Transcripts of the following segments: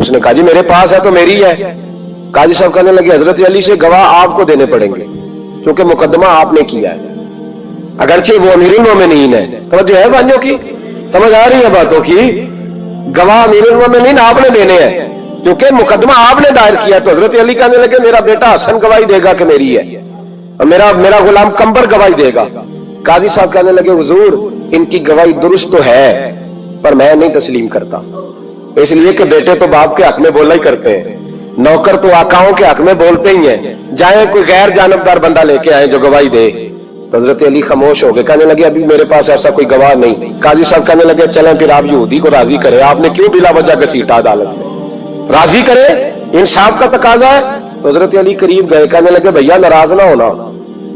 اس نے کہا جی میرے پاس ہے تو میری ہے. قاضی صاحب کہنے لگے حضرت علی سے گواہ آپ کو دینے پڑیں گے کیونکہ مقدمہ آپ نے کیا ہے, اگرچہ وہ امیر المومنین ہے. توجہ ہے بھائیوں کی, سمجھ آ رہی ہے باتوں کی؟ گواہ امیر المومنین آپ نے دینے ہیں کیونکہ مقدمہ آپ نے دائر کیا. تو حضرت علی کہنے لگے میرا بیٹا حسن گواہی دے گا کہ میری ہے, اور میرا غلام کمبر گواہی دے گا. قاضی صاحب کہنے لگے حضور ان کی گواہی درست تو ہے پر میں نہیں تسلیم کرتا, اس لیے کہ بیٹے تو باپ کے حق میں بولا ہی کرتے ہیں, نوکر تو آقاؤں کے حق میں بولتے ہی ہیں, جائیں کوئی غیر جانبدار بندہ لے کے آئے جو گواہی دے. تو حضرت علی خاموش ہو گئے, کہنے لگے ابھی میرے پاس ایسا کوئی گواہ نہیں. قاضی صاحب کہنے لگے چلیں پھر آپ یہودی کو راضی کریں, آپ نے کیوں بلا وجہ گھسیٹا عدالت میں, راضی کرے, انصاف کا تقاضا ہے. تو حضرت علی قریب گئے, کہنے لگے بھیا ناراض نہ ہونا,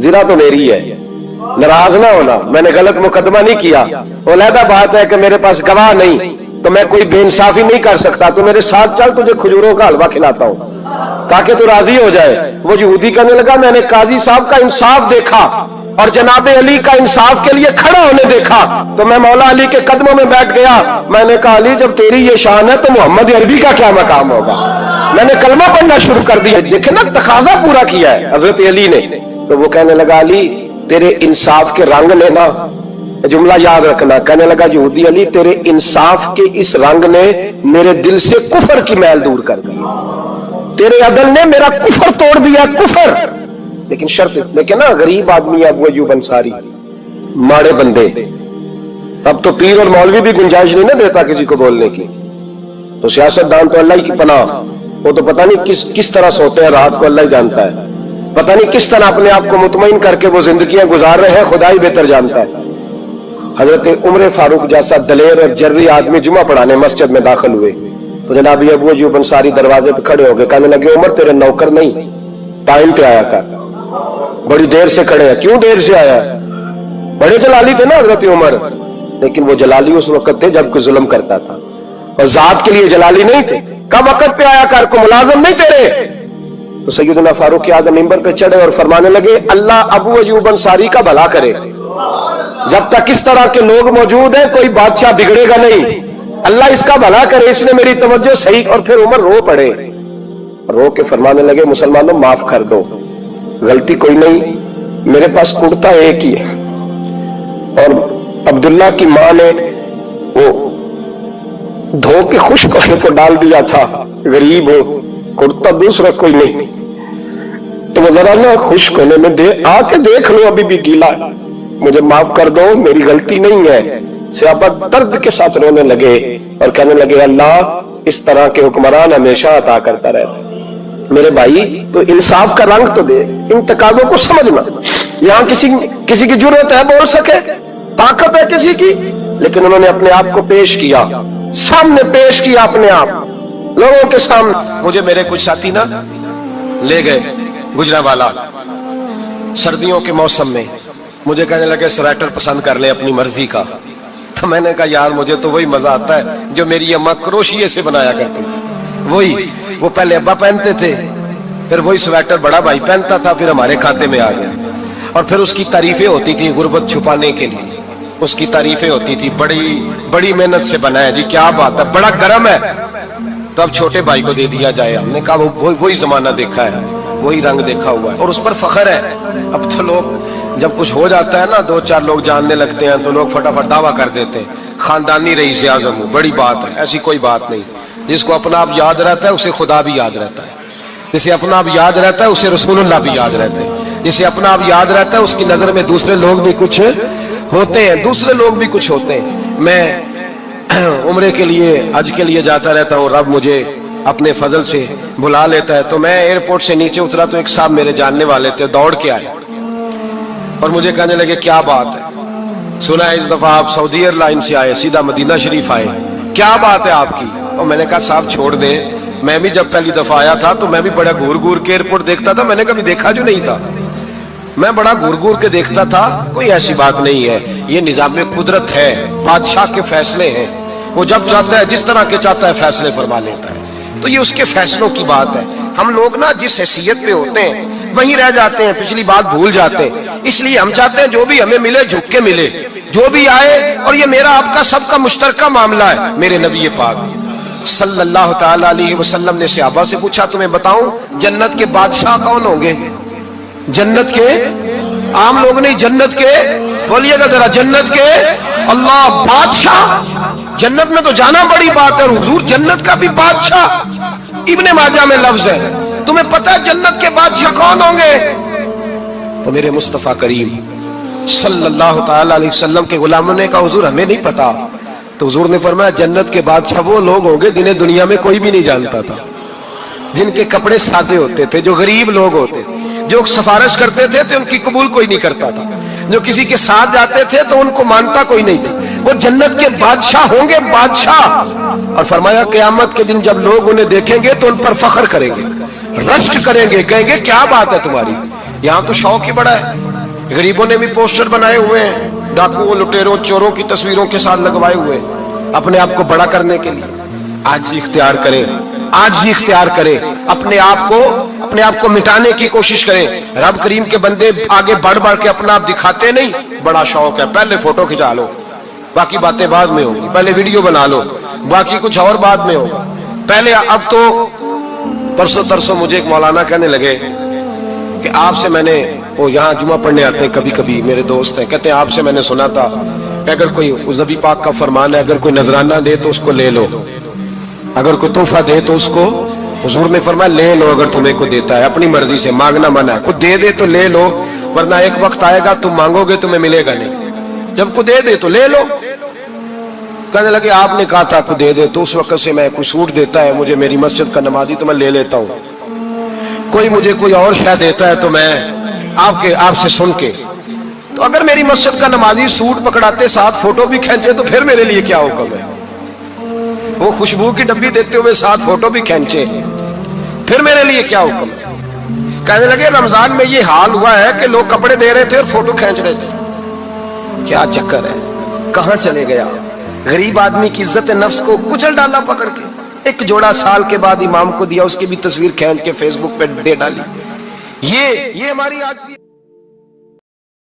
زرا تو میری ہے, ناراض نہ ہونا, میں نے غلط مقدمہ نہیں کیا. علیحدہ بات ہے کہ میرے پاس گواہ نہیں تو میں کوئی بے انصافی نہیں کر سکتا, تو میرے ساتھ چل تجھے کھجوروں کا حلوہ کھلاتا ہوں تاکہ تو راضی ہو جائے. وہ یہودی کہنے لگا میں نے قاضی صاحب کا انصاف دیکھا اور جناب علی کا انصاف کے لیے کھڑا ہونے دیکھا تو میں مولا علی کے قدموں میں بیٹھ گیا. میں نے کہا علی جب تیری یہ شان ہے تو محمد عربی کا کیا مقام ہوگا. میں نے کلمہ پڑھنا شروع کر دیا. دیکھیں نا تقاضا پورا کیا ہے حضرت علی نے. تو وہ کہنے لگا علی تیرے انصاف کے رنگ نے نا, جملہ یاد رکھنا, کہنے لگا یہودی علی تیرے انصاف کے اس رنگ نے میرے دل سے کفر کی میل دور کر دی, تیرے عدل نے میرا کفر توڑ دیا, کفر. لیکن شرط, لیکن نا غریب آدمی ابو ایوب انصاری, ماڑے بندے, اب تو پیر اور مولوی بھی گنجائش نہیں نہ دیتا کسی کو بولنے کی. تو سیاست دان تو اللہ ہی کی پناہ, وہ تو پتہ نہیں کس طرح سوتے ہیں رات کو, اللہ ہی جانتا ہے. پتہ نہیں کس طرح اپنے آپ کو مطمئن کر کے وہ زندگیاں گزار رہے ہیں, خدا ہی بہتر جانتا ہے. حضرت عمر فاروق جیسا دلیر اور جرری آدمی جمعہ پڑھانے مسجد میں داخل ہوئے تو جناب ابو ایوب انصاری دروازے پہ کھڑے ہو گئے, کہنے لگے عمر تیرے نوکر نہیں, ٹائم پہ آیا کر, بڑی دیر سے کھڑے ہیں. کیوں دیر سے آیا؟ بڑے جلالی تھے نا حضرت عمر, لیکن وہ جلالی اس وقت تھے جب کوئی ظلم کرتا تھا, اور ذات کے لیے جلالی نہیں تھے. کب وقت پہ آیا کر, کو ملازم نہیں تیرے. تو سیدنا فاروق اعظم منبر پہ چڑھے اور فرمانے لگے اللہ ابو ایوب انصاری کا بھلا کرے, جب تک اس طرح کے لوگ موجود ہیں کوئی بادشاہ بگڑے گا نہیں, اللہ اس کا بھلا کرے, اس نے میری توجہ صحیح. اور پھر عمر رو پڑے, رو کے فرمانے لگے مسلمانوں معاف کر دو, غلطی کوئی نہیں, میرے پاس کرتا ایک ہی ہے, اور عبداللہ کی ماں نے وہ دھو کے خشک ہونے کو ڈال دیا تھا, غریب ہو, کرتا دوسرا کوئی نہیں, تو وہ ذرا نا خشک ہونے میں دے آ کے دیکھ لو ابھی بھی گیلا ہے, مجھے معاف کر دو, میری غلطی نہیں ہے. صحابہ درد کے ساتھ رونے لگے اور کہنے لگے اللہ اس طرح کے حکمران ہمیشہ عطا کرتا رہتا. میرے بھائی تو انصاف کا رنگ تو دے, ان تقاضوں کو سمجھنا. یہاں کسی کی جرت ہے بول سکے, طاقت ہے کسی کی, لیکن انہوں نے اپنے آپ کو پیش کیا, سامنے پیش کیا اپنے آپ لوگوں کے سامنے. مجھے میرے کچھ ساتھی نا لے گئے گجرانوالا سردیوں کے موسم میں, مجھے کہنے لگے سویٹر پسند کر لیں اپنی مرضی کا. تو میں نے کہا یار مجھے تو وہی مزہ آتا ہے جو میری اماں کروشیے سے بنایا کرتی تھی, وہی وہ پہلے ابا پہنتے تھے, پھر وہی سویٹر بڑا بھائی پہنتا تھا, پھر ہمارے کھاتے میں آ گیا. اور پھر اس کی تعریفیں ہوتی تھی غربت چھپانے کے لیے, اس کی تعریفیں ہوتی تھی بڑی محنت سے بنا ہے جی, کیا بات ہے, بڑا گرم ہے. تو اب چھوٹے بھائی کو دے دیا جائے. ہم نے کہا وہی زمانہ دیکھا ہے, وہی رنگ دیکھا ہوا ہے, اور اس پر فخر ہے. اب تو لوگ جب کچھ ہو جاتا ہے نا, دو چار لوگ جاننے لگتے ہیں تو لوگ فٹافٹ دعویٰ کر دیتے ہیں خاندانی رئیس اعظم ہوں, بڑی بات ہے. ایسی کوئی بات نہیں. جس کو اپنا آپ یاد رہتا ہے اسے خدا بھی یاد رہتا ہے, جسے اپنا آپ یاد رہتا ہے اسے رسول اللہ بھی یاد رہتے ہیں, جسے اپنا آپ یاد رہتا ہے اس کی نظر میں دوسرے لوگ بھی کچھ ہوتے ہیں, دوسرے لوگ بھی کچھ ہوتے ہیں. میں عمرے کے لیے حج کے لیے جاتا رہتا ہوں, رب مجھے اپنے فضل سے بلا لیتا ہے. تو میں ایئرپورٹ سے نیچے اترا تو ایک صاحب میرے جاننے والے تھے, دوڑ کے آئے اور مجھے کہنے لگے کیا بات ہے, سنا ہے اس دفعہ آپ سعودی ایئر لائن سے آئے, سیدھا مدینہ شریف آئے, کیا بات ہے آپ کی. اور میں نے کہا صاحب چھوڑ دیں, میں بھی جب پہلی دفعہ آیا تھا تو میں بھی بڑا گھور گھور کے ایئرپورٹ دیکھتا تھا, میں نے کبھی دیکھا جو نہیں تھا, میں بڑا گھور گھور کے دیکھتا تھا. کوئی ایسی بات نہیں ہے, یہ نظام قدرت ہے, بادشاہ کے فیصلے ہیں, وہ جب چاہتا ہے جس طرح کے چاہتا ہے فیصلے فرما لیتا ہے. تو یہ اس کے فیصلوں کی بات ہے. ہم لوگ نا جس حیثیت پہ ہوتے ہیں وہیں رہ جاتے ہیں, پچھلی بات بھول جاتے ہیں. اس لیے ہم چاہتے ہیں جو بھی ہمیں ملے جھک کے ملے, جو بھی آئے, اور یہ میرا آپ کا سب کا مشترکہ معاملہ ہے. میرے نبی پاک صلی اللہ تعالی علیہ وسلم نے صحابہ سے پوچھا تمہیں بتاؤں جنت کے بادشاہ کون ہوں گے؟ جنت کے عام لوگ نہیں، جنت کے، بولیے گا ذرا، جنت کے اللہ بادشاہ۔ جنت میں تو جانا بڑی بات ہے، حضور جنت کا بھی بادشاہ، ابن ماجہ میں لفظ ہے، تمہیں پتہ ہے جنت کے بادشاہ کون ہوں گے؟ تو میرے مصطفیٰ کریم صلی اللہ تعالی علیہ وسلم کے غلاموں نے کہا حضور ہمیں نہیں پتا۔ تو حضور نے فرمایا جنت کے بادشاہ وہ لوگ ہوں گے جنہیں دنیا میں کوئی بھی نہیں جانتا تھا، جن کے کپڑے سادے ہوتے تھے، جو غریب لوگ ہوتے تھے، جو سفارش کرتے تھے تو ان کی قبول کوئی نہیں کرتا تھا، جو کسی کے ساتھ جاتے تھے تو ان کو مانتا کوئی نہیں تھا، وہ جنت کے بادشاہ ہوں گے، بادشاہ۔ اور فرمایا قیامت کے دن جب لوگ انہیں دیکھیں گے تو ان پر فخر کریں گے، رشک کریں گے، کہیں گے کیا بات ہے تمہاری، یہاں تو شوق ہی بڑا ہے۔ غریبوں نے بھی پوسٹر بنائے ہوئے ہیں، ڈاکوؤں، لٹیروں، چوروں کی تصویروں کے ساتھ لگوائے ہوئے اپنے آپ کو بڑا کرنے کے لیے۔ آج ہی اختیار کریں، آج ہی اختیار کریں، اپنے آپ کو مٹانے کی کوشش کریں۔ رب کریم کے بندے آگے بڑھ کے اپنا آپ دکھاتے نہیں، بڑا شوق ہے، پہلے فوٹو کھچا لو، باقی باتیں بعد میں ہوگی، پہلے ویڈیو بنا لو، باقی کچھ اور بعد میں ہوگا پہلے۔ اب تو پرسوں ترسوں مجھے ایک مولانا کہنے لگے کہ آپ سے میں نے، وہ یہاں جمعہ پڑھنے آتے ہیں کبھی کبھی، میرے دوست ہیں، کہتے ہیں آپ سے میں نے سنا تھا کہ اگر کوئی نبی پاک کا فرمان ہے، اگر کوئی نذرانہ دے تو اس کو لے لو، اگر کوئی تحفہ دے تو اس کو، حضور نے فرمایا لے لو، اگر تمہیں کو دیتا ہے اپنی مرضی سے، مانگنا منع ہے، خود دے دے تو لے لو، ورنہ ایک وقت آئے گا تم مانگو گے تمہیں ملے گا نہیں، جب کو دے دے تو لے لو۔ کہنے لگے آپ نے کہا تھا کو دے دے، تو اس وقت سے میں کوئی سوٹ دیتا ہے مجھے میری مسجد کا نمازی تو میں لے لیتا ہوں، کوئی مجھے کوئی اور شے دیتا ہے تو میں آپ سے سن کے، تو اگر میری مسجد کا نمازی سوٹ پکڑاتے ساتھ فوٹو بھی کھینچے تو پھر میرے لیے کیا حکم ہے؟ وہ خوشبو کی ڈبی دیتے ہوئے ساتھ فوٹو بھی کھینچے، پھر میرے لیے کیا حکم ہے؟ کہنے لگے رمضان میں یہ حال ہوا ہے کہ لوگ کپڑے دے رہے تھے اور فوٹو کھینچ رہے تھے، کیا چکر ہے، کہاں چلے گیا؟ غریب آدمی کی عزت نفس کو کچل ڈالا پکڑ کے، ایک جوڑا سال کے بعد امام کو دیا، اس کی بھی تصویر کھینچ کے فیس بک پہ دے ڈالی۔ یہ ہماری آج